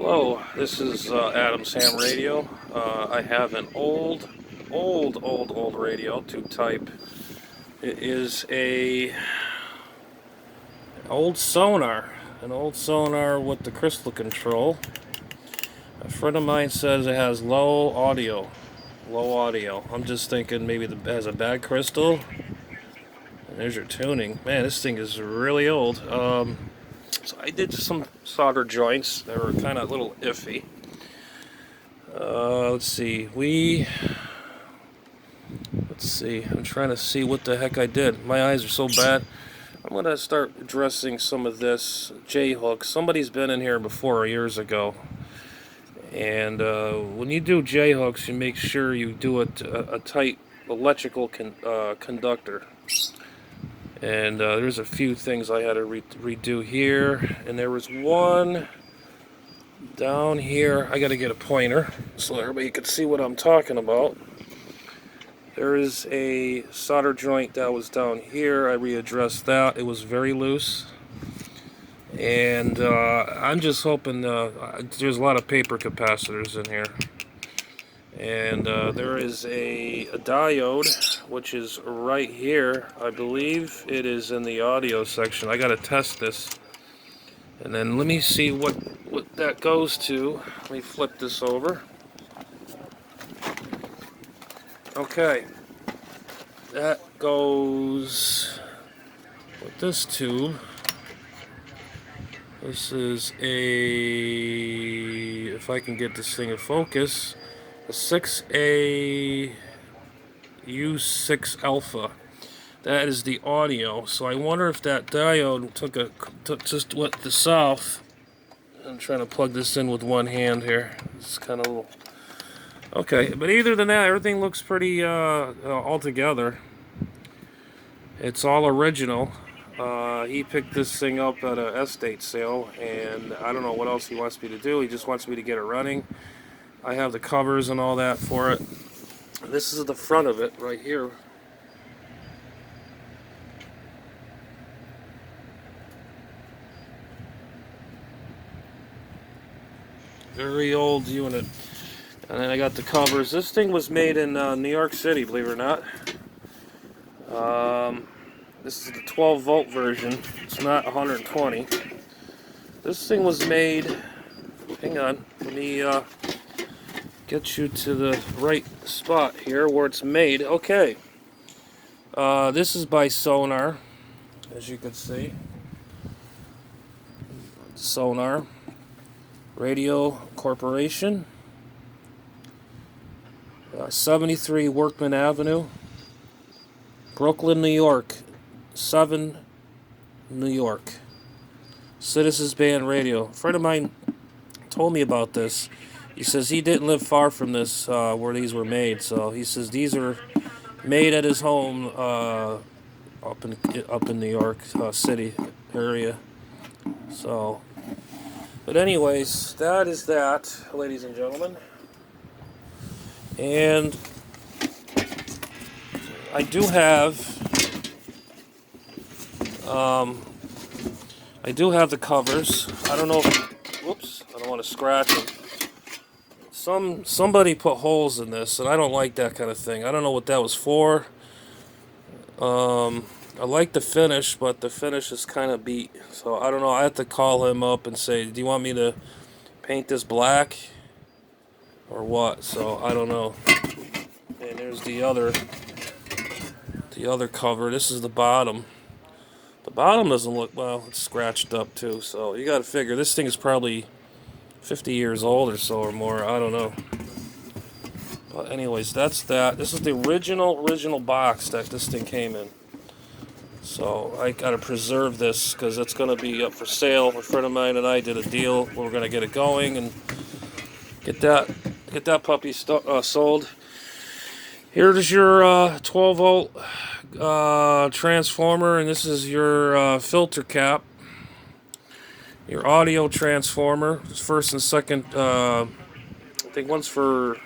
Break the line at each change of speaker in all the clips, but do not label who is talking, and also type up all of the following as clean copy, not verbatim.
Hello, this is Adam's Ham Radio. I have an old radio tube type. It is an old sonar with the crystal control. A friend of mine says it has low audio. I'm just thinking maybe it has a bad crystal. And there's your tuning. Man, this thing is really old. So I did some solder joints. They were kind of a little iffy. Let's see. I'm trying to see what the heck I did. My eyes are so bad. I'm going to start addressing some of this J-hook. Somebody's been in here before years ago. And when you do J-hooks, you make sure you do it a tight electrical conductor. And there's a few things I had to redo here. And there was one down here. I got to get a pointer so everybody can see what I'm talking about. There is a solder joint that was down here. I readdressed that. It was very loose. And I'm just hoping, there's a lot of paper capacitors in here. And there is a diode, which is right here. I believe it is in the audio section. I got to test this. And then let me see what that goes to. Let me flip this over. Okay. That goes with this tube. This is if I can get this thing in focus, a 6A U6 alpha. That is the audio. So I wonder if that diode just went to south. I'm trying to plug this in with one hand here. It's kind of a little... Okay, but either than that, everything looks pretty all together. It's all original. He picked this thing up at an estate sale, and I don't know what else he wants me to do. He just wants me to get it running. I have the covers and all that for it. This is the front of it right here. Very old unit. And then I got the covers. This thing was made in New York City, believe it or not. This is the 12 volt version. It's not 120. This thing was made... Hang on. Let me get you to the right spot here where it's made. Okay. This is by Sonar, as you can see. Sonar Radio Corporation. 73 Workman Avenue, Brooklyn, New York. 7, New York. Citizens Band Radio. A friend of mine told me about this. He says he didn't live far from this where these were made. So he says these are made at his home up in New York City area. So, but anyways, that is that, ladies and gentlemen. And I do have the covers. I don't know if, whoops, I don't want to scratch them. Somebody put holes in this, and I don't like that kind of thing. I don't know what that was for. I like the finish, but the finish is kind of beat. So I don't know. I have to call him up and say, do you want me to paint this black or what? So I don't know. And there's the other cover. This is the bottom. The bottom doesn't look, well, it's scratched up too, so you gotta figure this thing is probably 50 years old or so or more. I don't know. But anyways, that's that. This is the original box that this thing came in. So I gotta preserve this because it's gonna be up for sale. A friend of mine and I did a deal. We're gonna get it going and get that puppy sold. Here's your 12 volt transformer, and this is your filter cap. Your audio transformer, first and second. I think one's for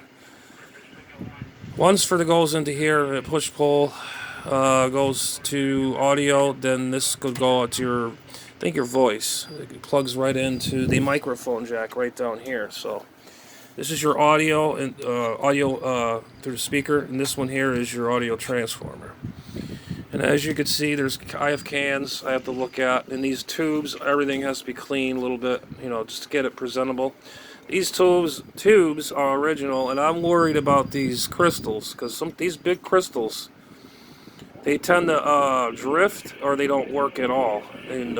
that goes into here, push pull, goes to audio. Then this could go to your, I think your voice. It plugs right into the microphone jack right down here. So this is your audio and through the speaker, and this one here is your audio transformer. And as you can see, I have cans I have to look at. In these tubes, everything has to be clean a little bit, just to get it presentable. These tubes are original, and I'm worried about these crystals because these big crystals, they tend to drift or they don't work at all. And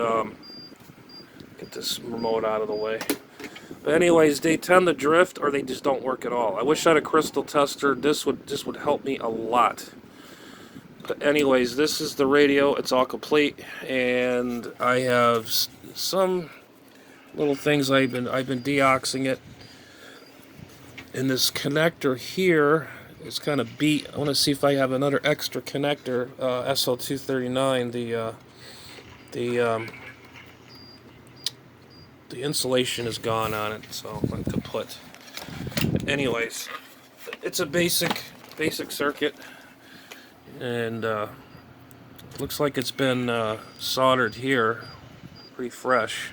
get this remote out of the way. But anyways, they tend to drift or they just don't work at all. I wish I had a crystal tester. This would help me a lot. But anyways, this is the radio. It's all complete, and I have some little things I've been deoxing it. And this connector here is kind of beat. I want to see if I have another extra connector, SL239. The insulation is gone on it, so I'm kaput. Anyways, it's a basic circuit. And looks like it's been soldered here, pretty fresh.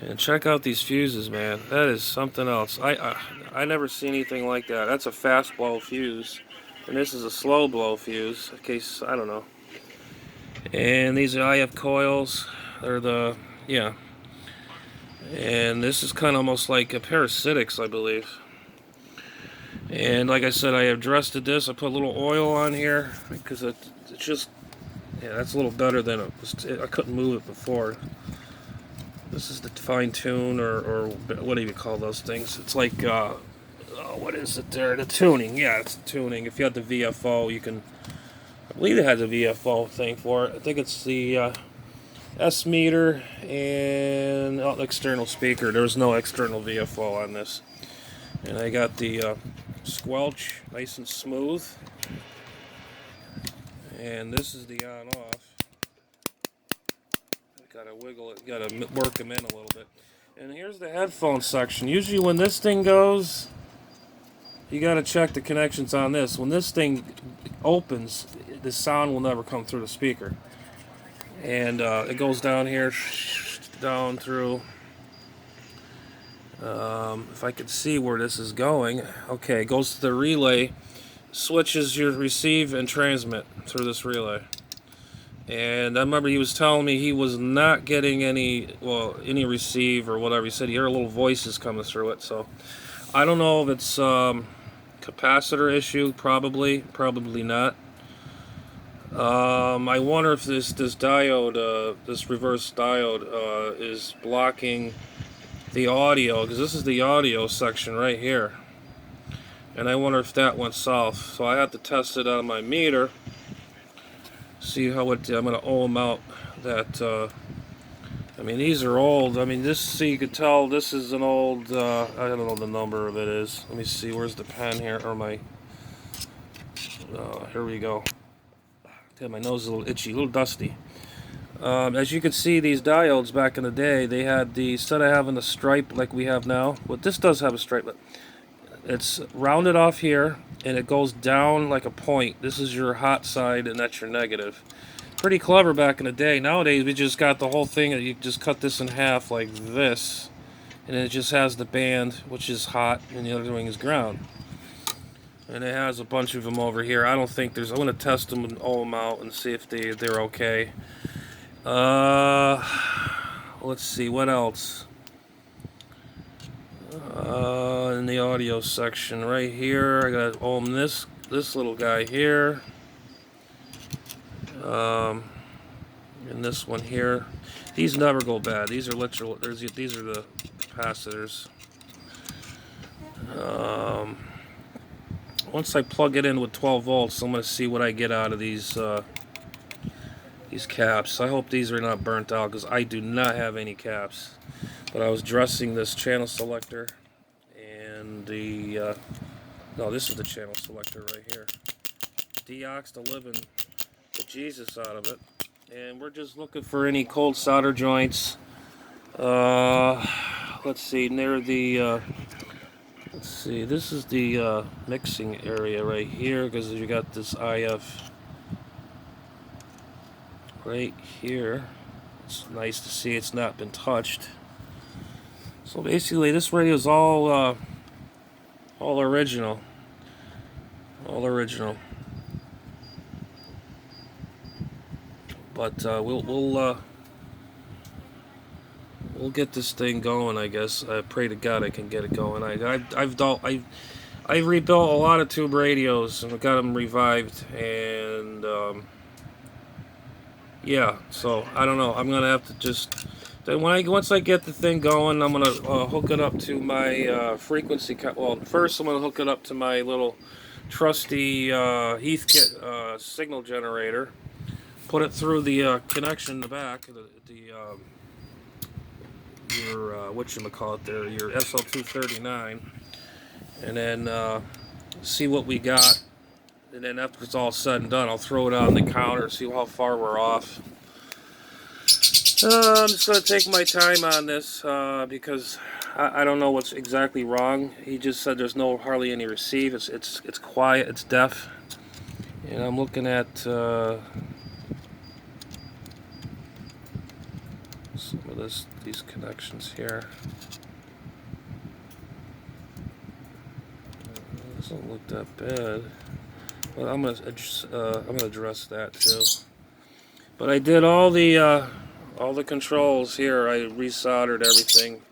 And check out these fuses, man. That is something else. I never see anything like that. That's a fast blow fuse, and this is a slow blow fuse. In case I don't know. And these are IF coils. They're yeah. And this is kind of almost like a parasitics, I believe. And like I said, I adjusted this. I put a little oil on here because it's just, yeah, that's a little better than it was. I couldn't move it before. This is the fine tune, or what do you call those things? It's like, what is it there? The tuning. Yeah, it's the tuning. If you had the VFO, you can, I believe it has a VFO thing for it. I think it's the S meter and external speaker. There was no external VFO on this. And I got the squelch nice and smooth, and this is the on off. Gotta wiggle it, gotta work them in a little bit. And here's the headphone section. Usually when this thing goes, you gotta check the connections on this. When this thing opens, the sound will never come through the speaker. And it goes down here, down through. If I could see where this is going. Okay, it goes to the relay, switches your receive and transmit through this relay. And I remember he was telling me he was not getting any receive or whatever. He said he heard little voices coming through it. So I don't know if it's capacitor issue. Probably not. I wonder if this diode, this reverse diode, is blocking the audio, because this is the audio section right here, and I wonder if that went south. So I have to test it on my meter, see how I'm going to ohm out that. I mean, these are old. I mean, this, so you could tell this is an old, I don't know the number of it is. Let me see, where's the pen here, or my, here we go. Damn, my nose is a little itchy, a little dusty. As you can see, these diodes back in the day, they had instead of having a stripe like we have now, well, this does have a stripe, but it's rounded off here, and it goes down like a point. This is your hot side, and that's your negative. Pretty clever back in the day. Nowadays, we just got the whole thing, you just cut this in half like this, and it just has the band, which is hot, and the other wing is ground. And it has a bunch of them over here. I don't think I'm going to test them and ohm out and see if they're okay. Let's see, what else? In the audio section right here, I gotta ohm this little guy here. And this one here. These never go bad. These are literal. These are the capacitors. Once I plug it in with 12 volts, I'm gonna see what I get out of these caps. I hope these are not burnt out, because I do not have any caps. But I was dressing this channel selector, and no, this is the channel selector right here. Deoxed the living Jesus out of it, and we're just looking for any cold solder joints. Let's see, near the let's see, this is the mixing area right here, because you got this IF right here. It's nice to see it's not been touched. So basically, this radio is all original, all original. But we'll get this thing going. I guess. I pray to God I can get it going. I rebuilt a lot of tube radios and got them revived, and yeah. So I don't know. I'm gonna have to just then once I get the thing going, I'm gonna hook it up to my frequency. Well, first I'm gonna hook it up to my little trusty Heathkit signal generator. Put it through the connection in the back, your whatchamacallit there, your SL239, and then see what we got. And then after it's all said and done, I'll throw it on the counter, see how far we're off. I'm just going to take my time on this because I don't know what's exactly wrong. He just said there's hardly any receive. It's quiet, it's deaf. And I'm looking at some of these connections here. Doesn't look that bad. But I'm gonna address that too. But I did all the controls here. I resoldered everything.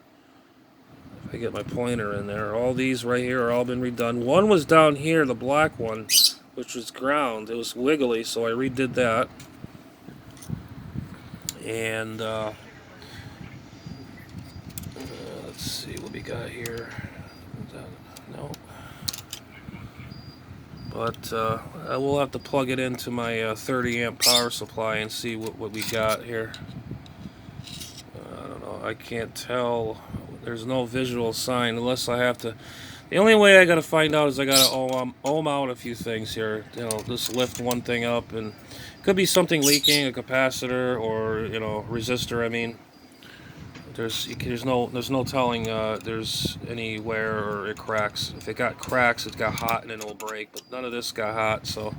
If I get my pointer in there, all these right here are all been redone. One was down here, the black one, which was ground. It was wiggly, so I redid that. And let's see what we got here. No. But I will have to plug it into my 30 amp power supply and see what we got here. I don't know. I can't tell. There's no visual sign unless I have to. The only way I got to find out is I got to ohm out a few things here. You know, just lift one thing up, and it could be something leaking, a capacitor or resistor. I mean, there's no telling there's anywhere or it cracks. If it got cracks, it got hot and then it'll break. But none of this got hot, so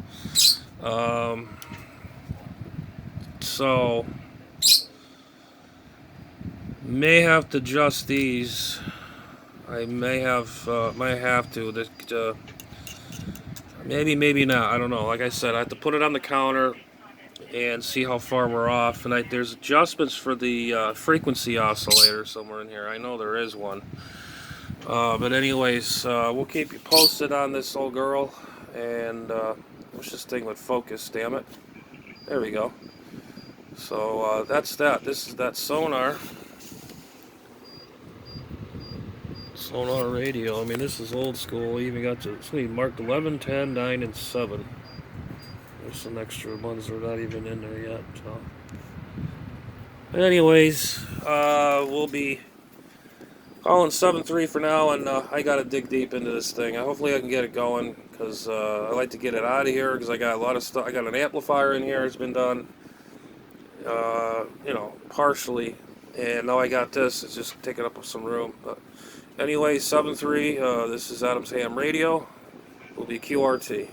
may have to adjust these. I might have to. Maybe not. I don't know. Like I said, I have to put it on the counter and see how far we're off. And there's adjustments for the frequency oscillator somewhere in here. I know there is one. But anyways, we'll keep you posted on this old girl. And wish this thing would focus, damn it. There we go. So that's that. This is that Sonar. Sonar radio. I mean, this is old school. We even got marked 11, 10, 9, and 7. There's some extra ones that are not even in there yet. So. But anyways, we'll be calling 7.3 for now, and I got to dig deep into this thing. Hopefully I can get it going, because I like to get it out of here, because I got a lot of stuff. I got an amplifier in here. It's been done, partially. And now I got this. It's just taking up some room. But anyway, 7.3, this is Adam's Ham Radio. Will be QRT.